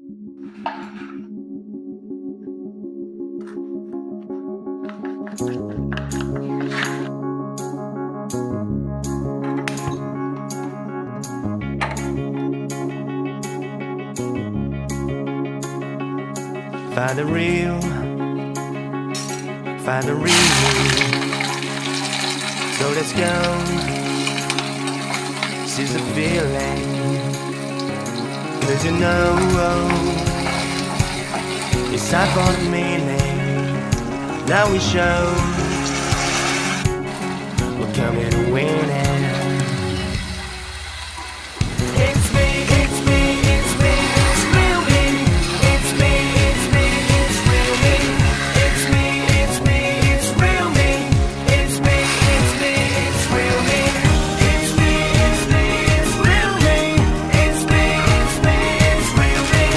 Find the real, find the real. So let's go, seize the feeling. 'Cause you know it's time for the meaning. Now we show we're coming to win it.